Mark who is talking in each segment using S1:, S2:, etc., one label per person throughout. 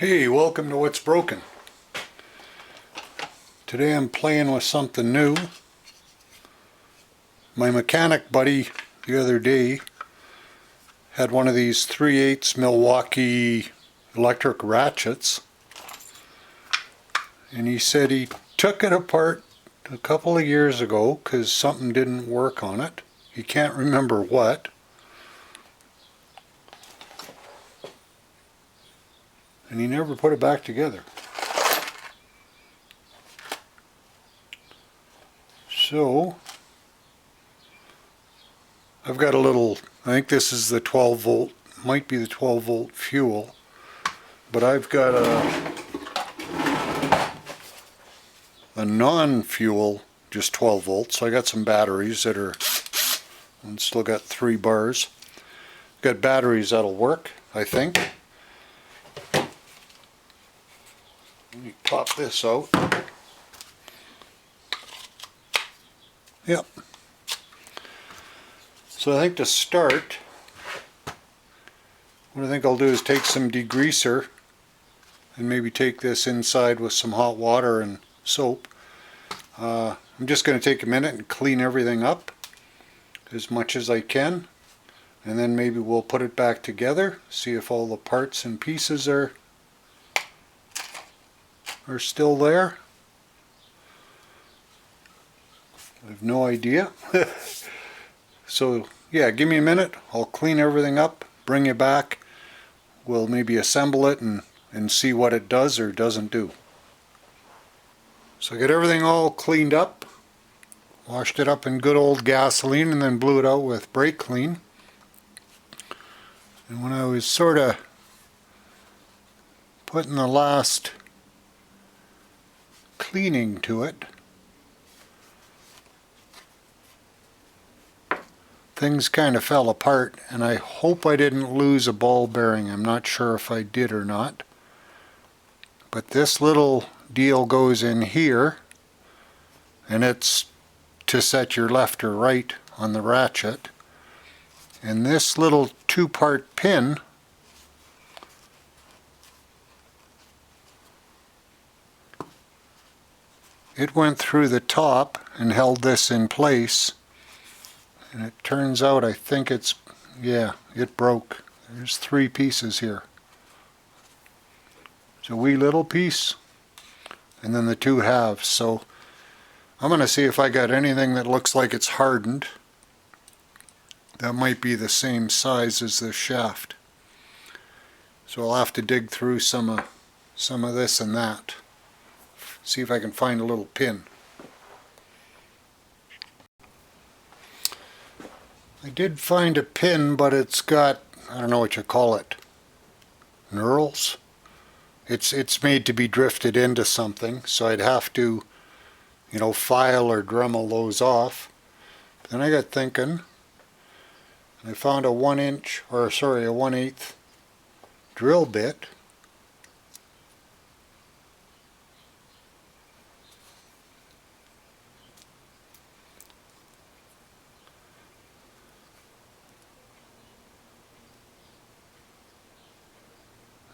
S1: Hey, welcome to What's Broken. Today I'm playing with something new. My mechanic buddy the other day had one of these 3/8 Milwaukee electric ratchets, and he said he took it apart a couple of years ago because something didn't work on it. He can't remember what. And he never put it back together. So I've got a little, I think this is the 12 volt, might be the 12 volt fuel, but I've got a non-fuel, just 12 volts. So I got some batteries that are, and still got 3 bars. Got batteries that'll work, I think. Let me pop this out. Yep. So I think to start, what I think I'll do is take some degreaser and maybe take this inside with some hot water and soap. I'm just going to take a minute and clean everything up as much as I can, and then maybe we'll put it back together, see if all the parts and pieces are still there. I have no idea. So yeah, give me a minute, I'll clean everything up, bring you back, we'll maybe assemble it and see what it does or doesn't do. So I got everything all cleaned up, washed it up in good old gasoline and then blew it out with brake clean. And when I was sort of putting the last cleaning to it, things kind of fell apart, and I hope I didn't lose a ball bearing. I'm not sure if I did or not. But this little deal goes in here, and it's to set your left or right on the ratchet. And this little 2-part pin it went through the top and held this in place. And it turns out, I think it's, yeah, it broke. There's 3 pieces here. It's a wee little piece, and then the 2 halves. So I'm going to see if I got anything that looks like it's hardened. That might be the same size as this shaft. So I'll have to dig through some of this and that. See if I can find a little pin. I did find a pin, but it's got, I don't know what you call it, knurls? It's made to be drifted into something, so I'd have to, you know, file or Dremel those off. But then I got thinking, and I found a 1/8 drill bit.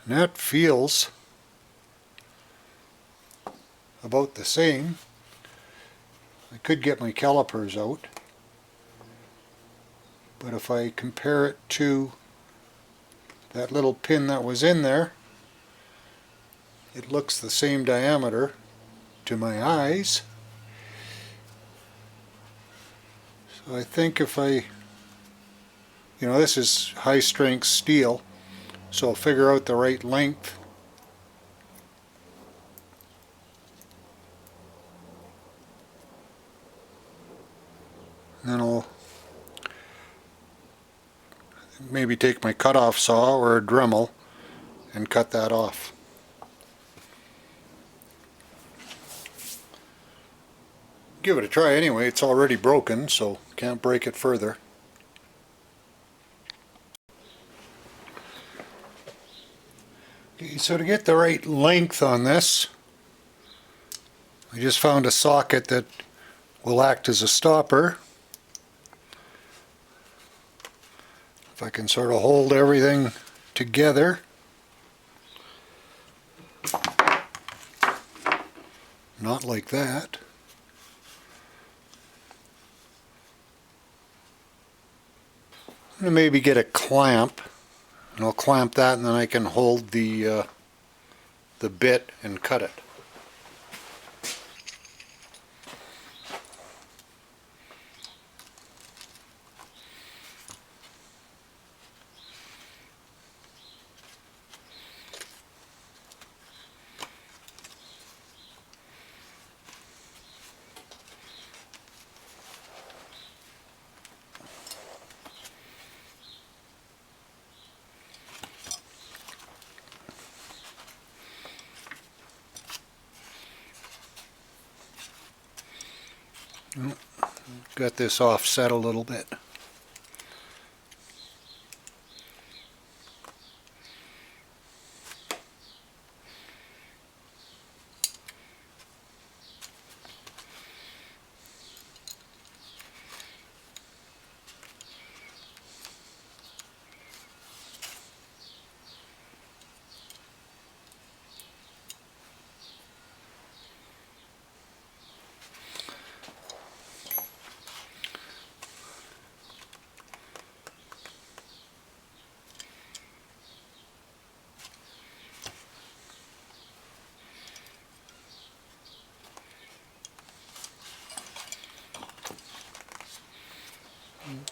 S1: And that feels about the same. I could get my calipers out, but if I compare it to that little pin that was in there, it looks the same diameter to my eyes. So I think if I, you know, this is high strength steel, so I'll figure out the right length. And then I'll maybe take my cutoff saw or a Dremel and cut that off. Give it a try anyway. It's already broken, so can't break it further. Okay, so to get the right length on this, I just found a socket that will act as a stopper. If I can sort of hold everything together, Not like that. I'm going to maybe get a clamp, and I'll clamp that, and then I can hold the bit and cut it. Got this offset a little bit.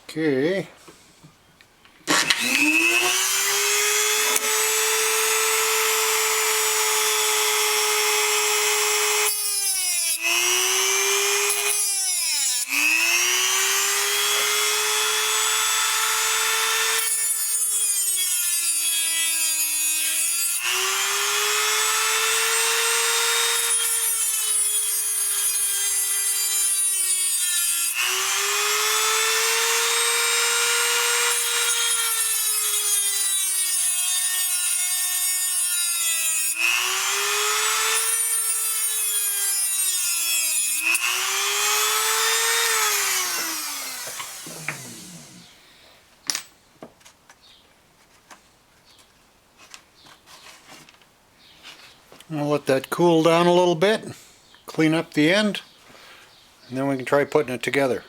S1: Okay. I'll let that cool down a little bit, clean up the end, and then we can try putting it together.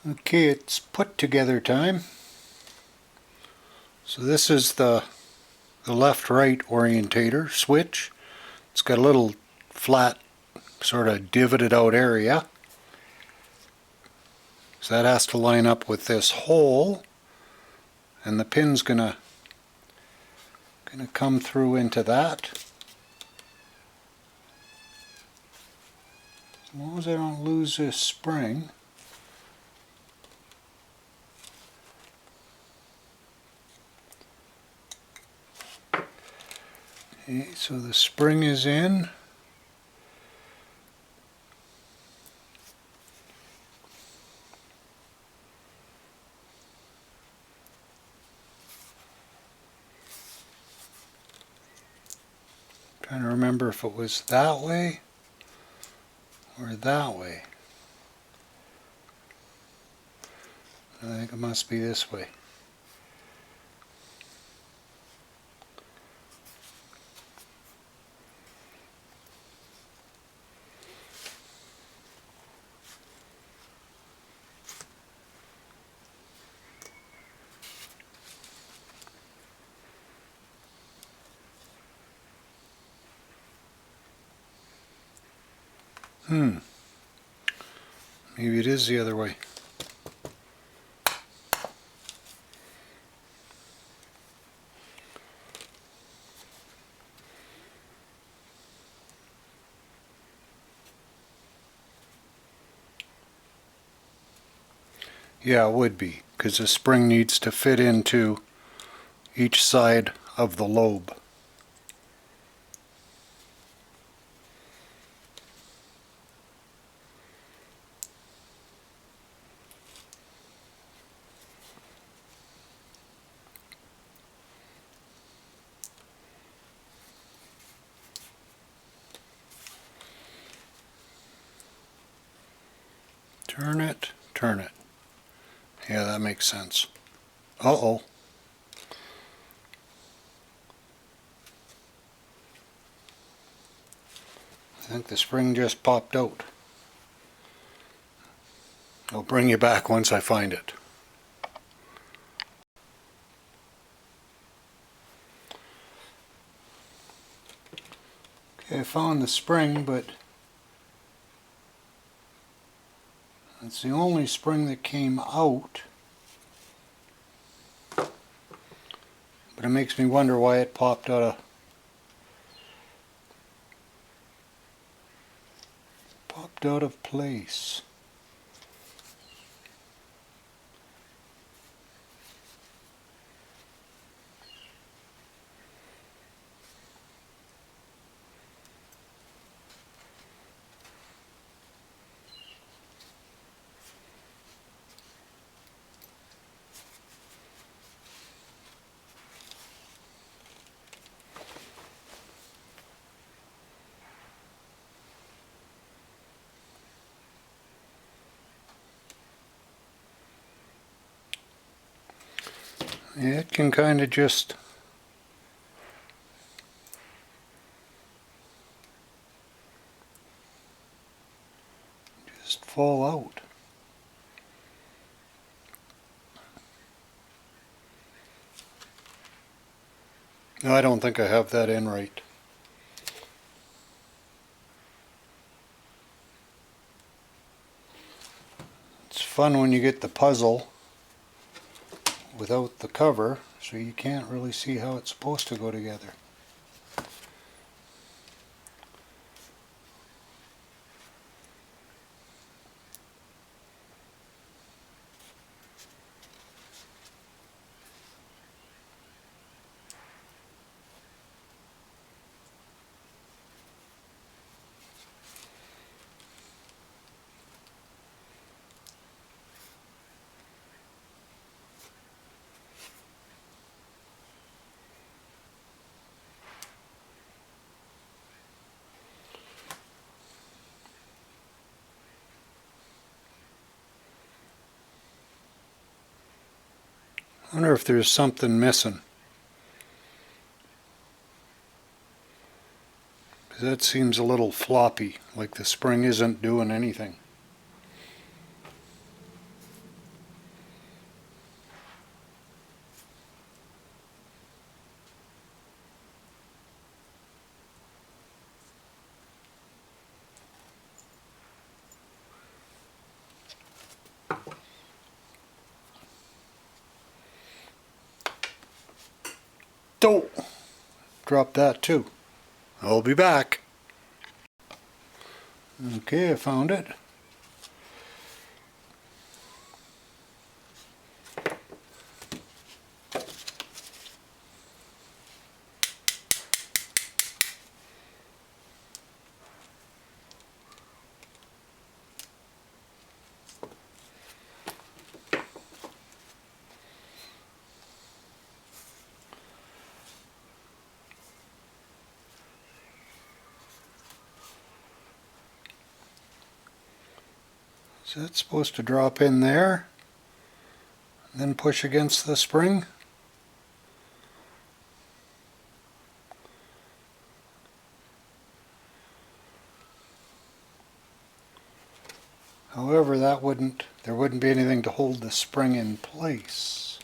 S1: Okay, it's put together time. So this is the left-right orientator switch. It's got a little flat, sort of divoted out area. So that has to line up with this hole, and the pin's gonna come through into that. As long as I don't lose this spring. Okay, so the spring is in. Trying to remember if it was that way or that way. I think it must be this way. Maybe it is the other way. Yeah, it would be, because the spring needs to fit into each side of the lobe. Turn it, turn it. Yeah, that makes sense. Uh-oh. I think the spring just popped out. I'll bring you back once I find it. Okay, I found the spring, but it's the only spring that came out. But it makes me wonder why it popped out of place. Yeah, it can kind of just fall out. No, I don't think I have that in right. It's fun when you get the puzzle without the cover, so you can't really see how it's supposed to go together. I wonder if there's something missing. Because that seems a little floppy, like the spring isn't doing anything. Oh! Drop that too. I'll be back. Okay, I found it. So that's supposed to drop in there, and then push against the spring. However, there wouldn't be anything to hold the spring in place.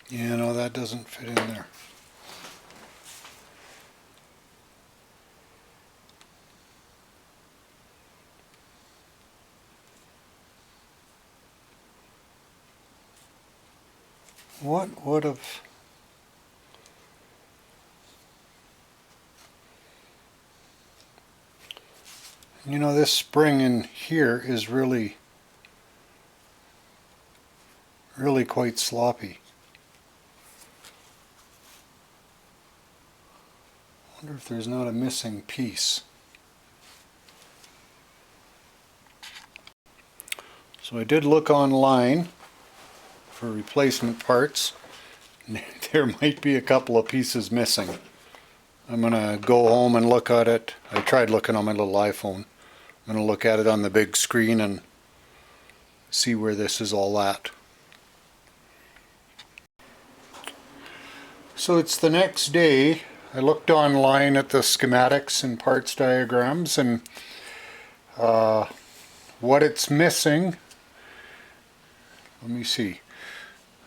S1: Yeah, no, that doesn't fit in there. What would have... You know, this spring in here is really quite sloppy. I wonder if there's not a missing piece. So I did look online for replacement parts. There might be a couple of pieces missing. I'm gonna go home and look at it. I tried looking on my little iPhone. I'm gonna look at it on the big screen and see where this is all at. So it's the next day. I looked online at the schematics and parts diagrams, and what it's missing, let me see.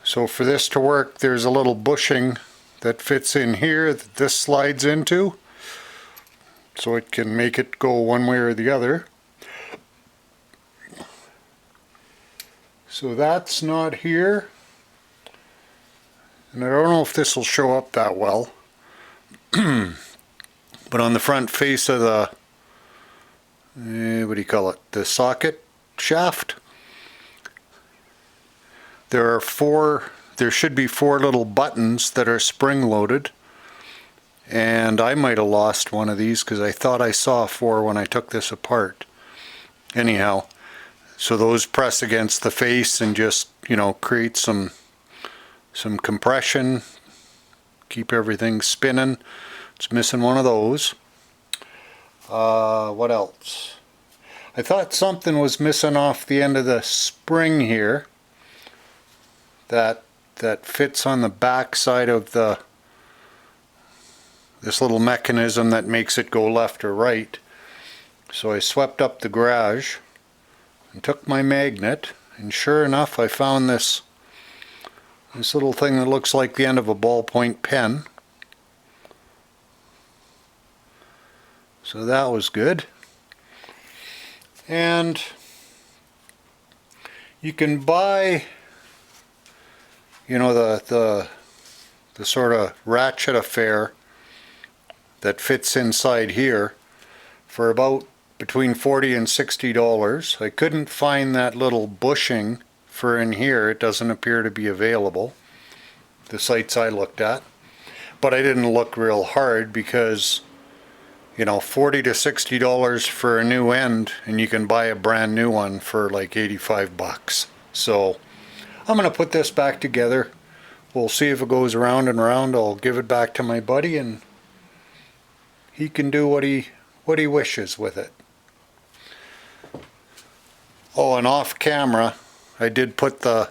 S1: So for this to work, there's a little bushing that fits in here that this slides into, so it can make it go one way or the other. So that's not here, and I don't know if this will show up that well. But on the front face of the what do you call it, the socket shaft, there should be 4 little buttons that are spring loaded, and I might have lost one of these because I thought I saw 4 when I took this apart. Anyhow, so those press against the face and just, you know, create some compression, keep everything spinning. It's missing one of those. What else? I thought something was missing off the end of the spring here that fits on the back side of this little mechanism that makes it go left or right. So I swept up the garage and took my magnet, and sure enough I found this little thing that looks like the end of a ballpoint pen. So that was good. And you can buy, you know, the sort of ratchet affair that fits inside here for about between $40 and $60. I couldn't find that little bushing for in here. It doesn't appear to be available, the sites I looked at. But I didn't look real hard because, you know, $40 to $60 for a new end, and you can buy a brand new one for like 85 bucks. So I'm going to put this back together. We'll see if it goes around and around. I'll give it back to my buddy, and he can do what he wishes with it. Oh, and off camera, I did put I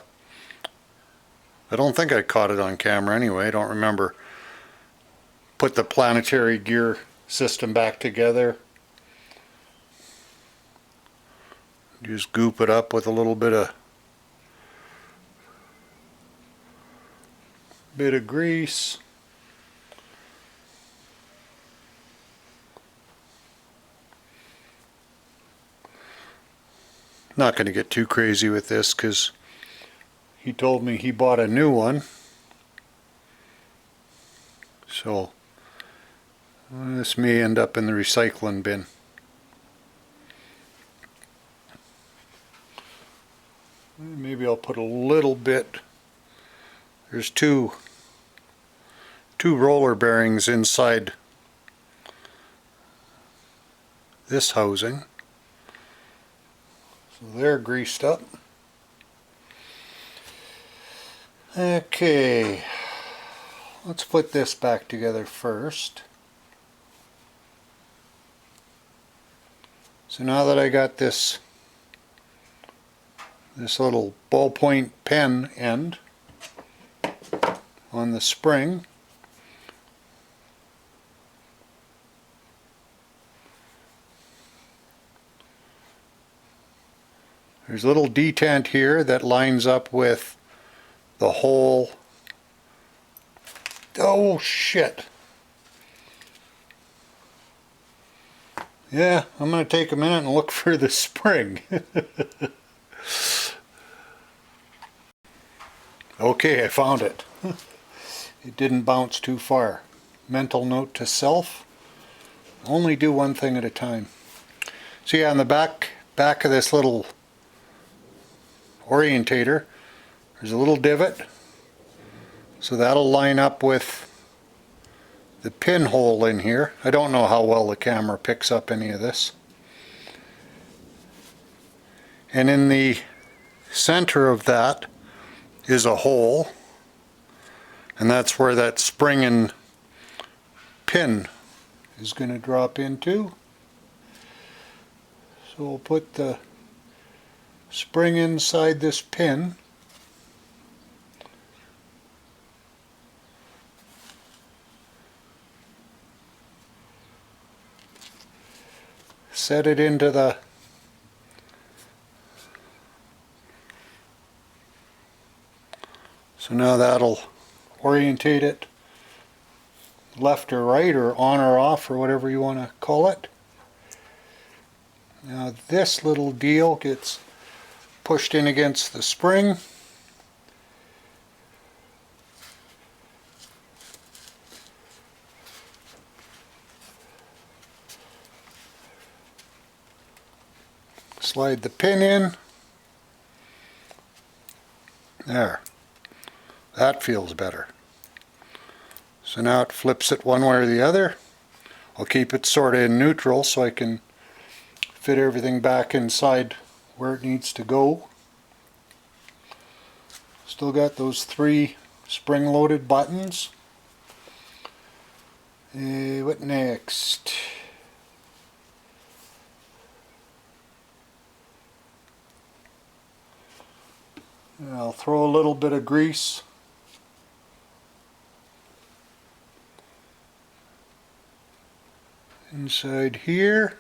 S1: don't think I caught it on camera anyway, I don't remember. Put the planetary gear system back together. Just goop it up with a little bit of grease. Not going to get too crazy with this because he told me he bought a new one. So this may end up in the recycling bin. Maybe I'll put a little bit. There's two roller bearings inside this housing. So they're greased up. Okay, let's put this back together first. So now that I got this little ballpoint pen end on the spring, there's a little detent here that lines up with the hole. Oh shit. Yeah, I'm going to take a minute and look for the spring. Okay, I found it. It didn't bounce too far. Mental note to self: only do one thing at a time. So yeah, on the back of this little orientator, there's a little divot. So that'll line up with the pinhole in here. I don't know how well the camera picks up any of this. And in the center of that is a hole, and that's where that spring and pin is going to drop into. So we'll put the spring inside this pin. Set it into the so now that'll orientate it left or right or on or off or whatever you want to call it. Now this little deal gets pushed in against the spring. Slide the pin in. There. That feels better. So now it flips it one way or the other. I'll keep it sort of in neutral so I can fit everything back inside where it needs to go. Still got those 3 spring-loaded buttons. What next? I'll throw a little bit of grease inside here.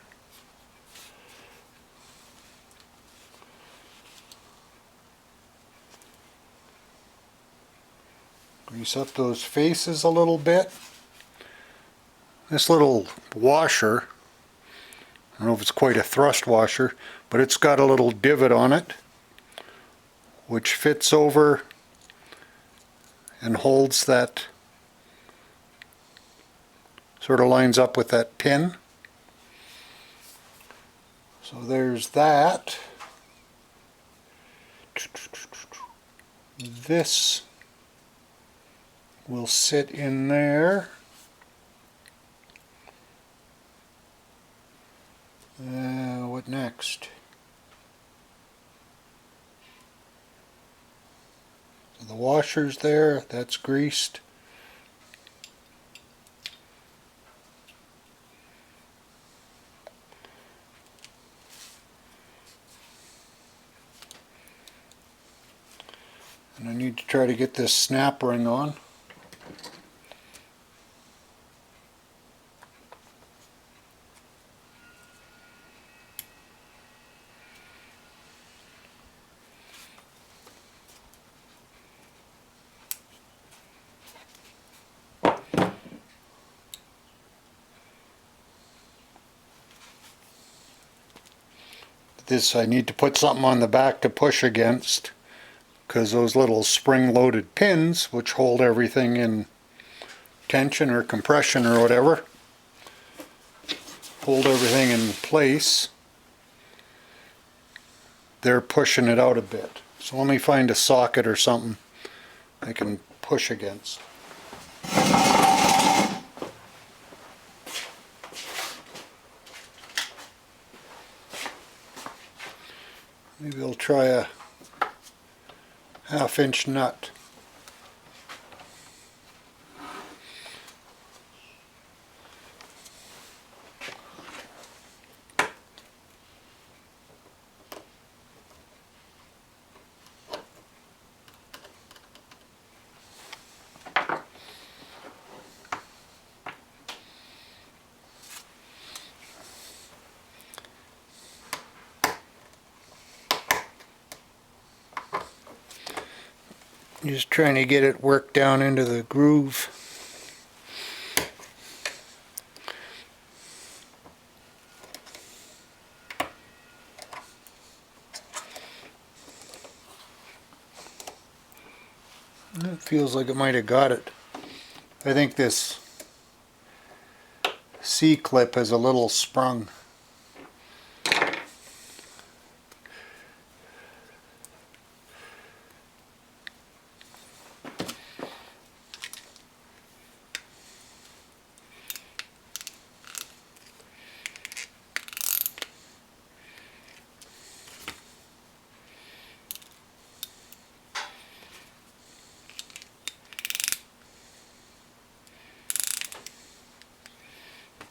S1: Grease up those faces a little bit. This little washer, I don't know if it's quite a thrust washer, but it's got a little divot on it which fits over and holds that, sort of lines up with that pin. So there's that. This will sit in there. What next? So the washer's there, that's greased. And I need to try to get this snap ring on. This I need to put something on the back to push against, because those little spring-loaded pins, which hold everything in tension or compression or whatever, hold everything in place. They're pushing it out a bit. So let me find a socket or something I can push against. Maybe I'll try a 1/2-inch nut. Just trying to get it worked down into the groove. It feels like it might have got it. I think this C-clip has a little sprung.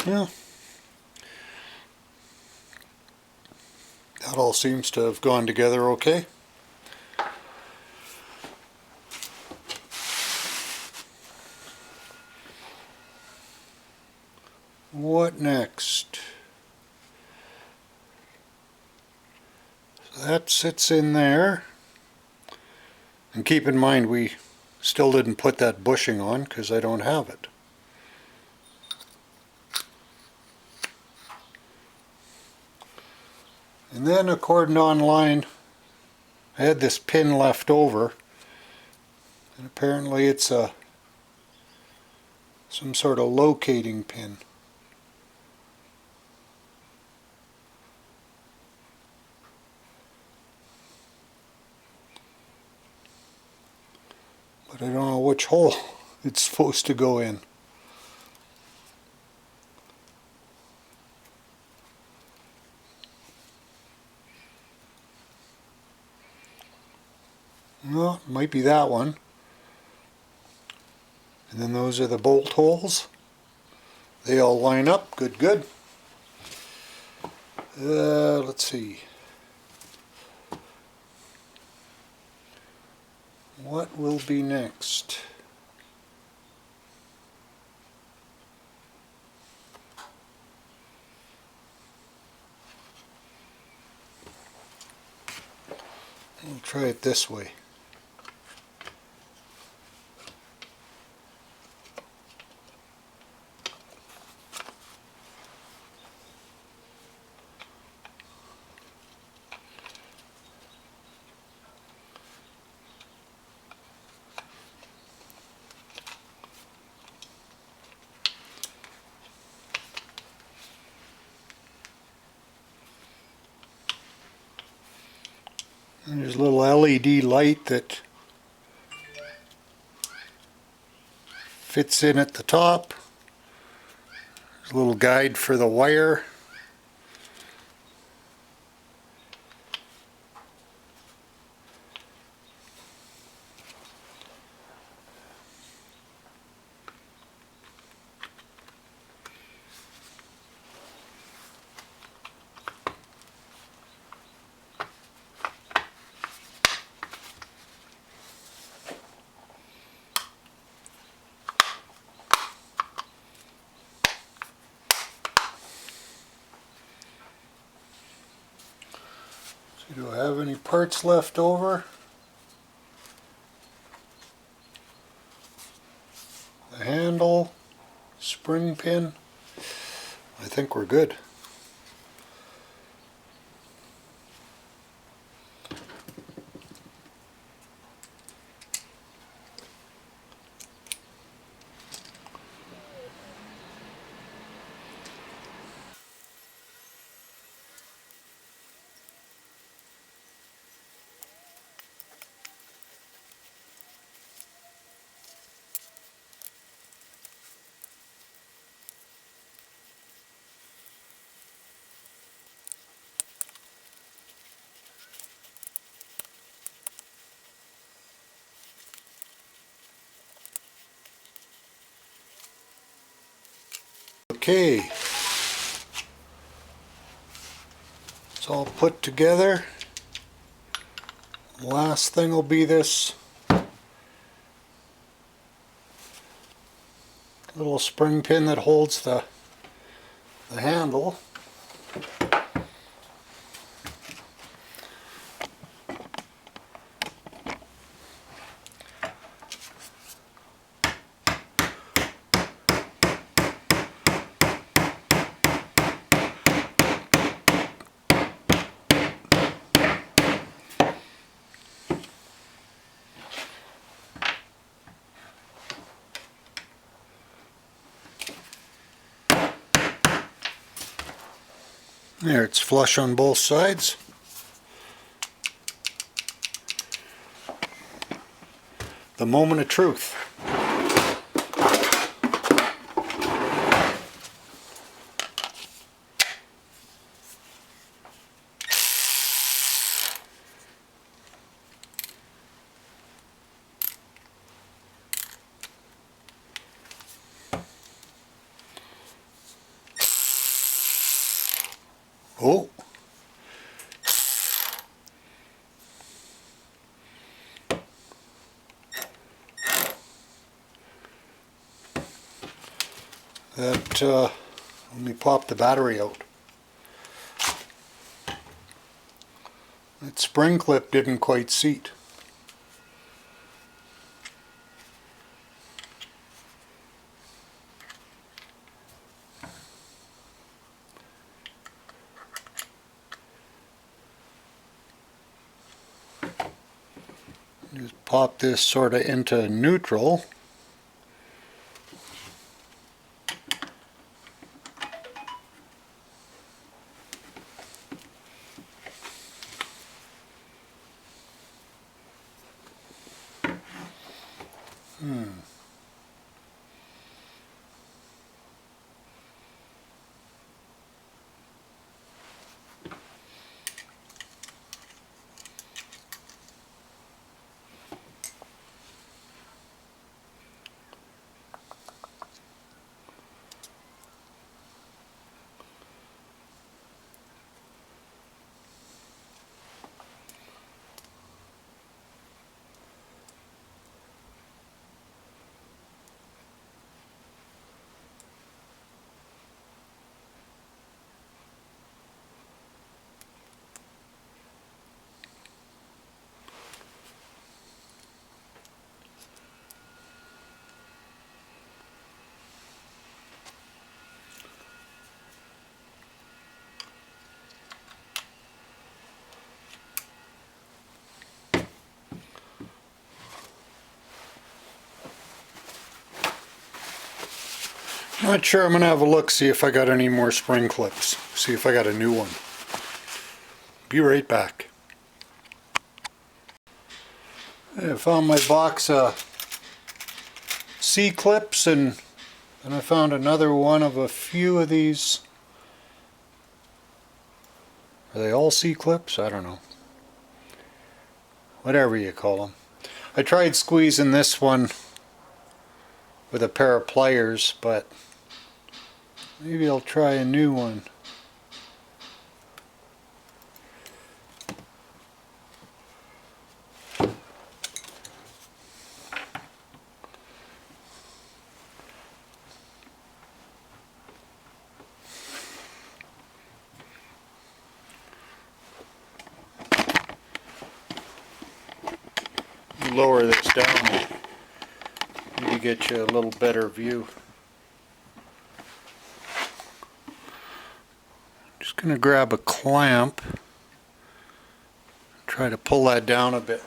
S1: Yeah. That all seems to have gone together okay. What next? So that sits in there. And keep in mind we still didn't put that bushing on because I don't have it. And then according online, I had this pin left over, and apparently it's some sort of locating pin. But I don't know which hole it's supposed to go in. Well, it might be that one. And then those are the bolt holes. They all line up. Good, good. Let's see. What will be next? We'll try it this way. And there's a little LED light that fits in at the top. There's a little guide for the wire. Do I have any parts left over? The handle, spring pin. I think we're good. Okay, it's all put together. Last thing will be this little spring pin that holds the handle. There, it's flush on both sides. The moment of truth. Oh! That, let me pop the battery out. That spring clip didn't quite seat. Just pop this sort of into neutral. Not sure. I'm going to have a look, see if I got any more spring clips. See if I got a new one. Be right back. I found my box of C-clips, and I found another one of a few of these. Are they all C-clips? I don't know. Whatever you call them. I tried squeezing this one with a pair of pliers, but maybe I'll try a new one. Lower this down, maybe get you a little better view. Just going to grab a clamp, try to pull that down a bit.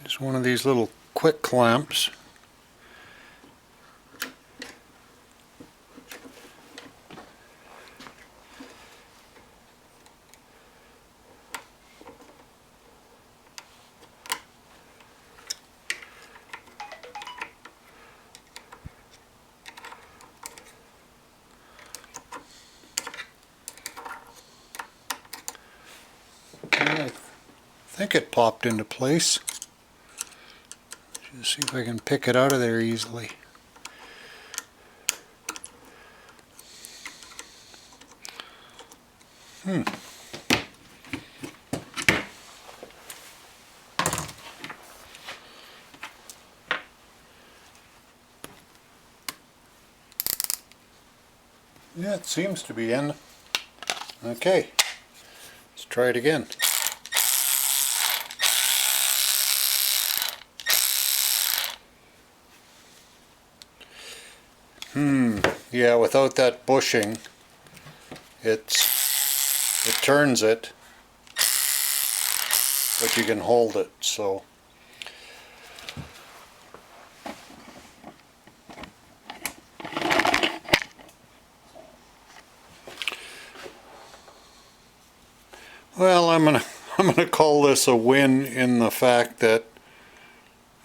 S1: Just one of these little quick clamps. I think it popped into place. Just see if I can pick it out of there easily. Yeah, it seems to be in. Okay, let's try it again. Yeah, without that bushing, it turns it, but you can hold it, so. Well, I'm gonna call this a win in the fact that,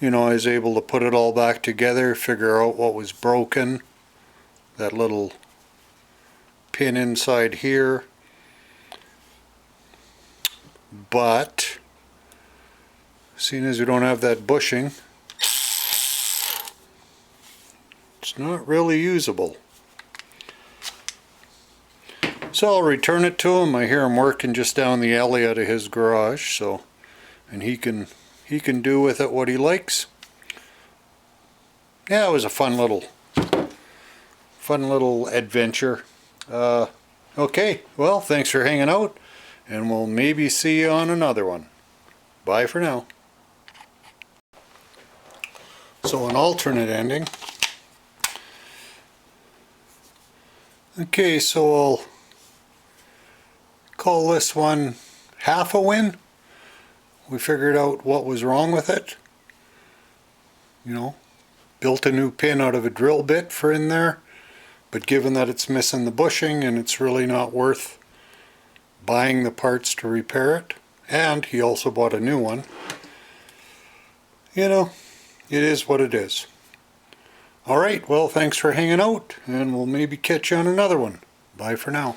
S1: you know, I was able to put it all back together, figure out what was broken. That little pin inside here, but seeing as we don't have that bushing, it's not really usable. So I'll return it to him. I hear him working just down the alley out of his garage, so, and he can do with it what he likes. Yeah, it was a fun little adventure. Okay, well, thanks for hanging out, and we'll maybe see you on another one. Bye for now. So an alternate ending. Okay, so I'll call this one half a win. We figured out what was wrong with it. You know, built a new pin out of a drill bit for in there, but given that it's missing the bushing and it's really not worth buying the parts to repair it, and he also bought a new one, you know, it is what it is. Alright, well, thanks for hanging out, and we'll maybe catch you on another one. Bye for now.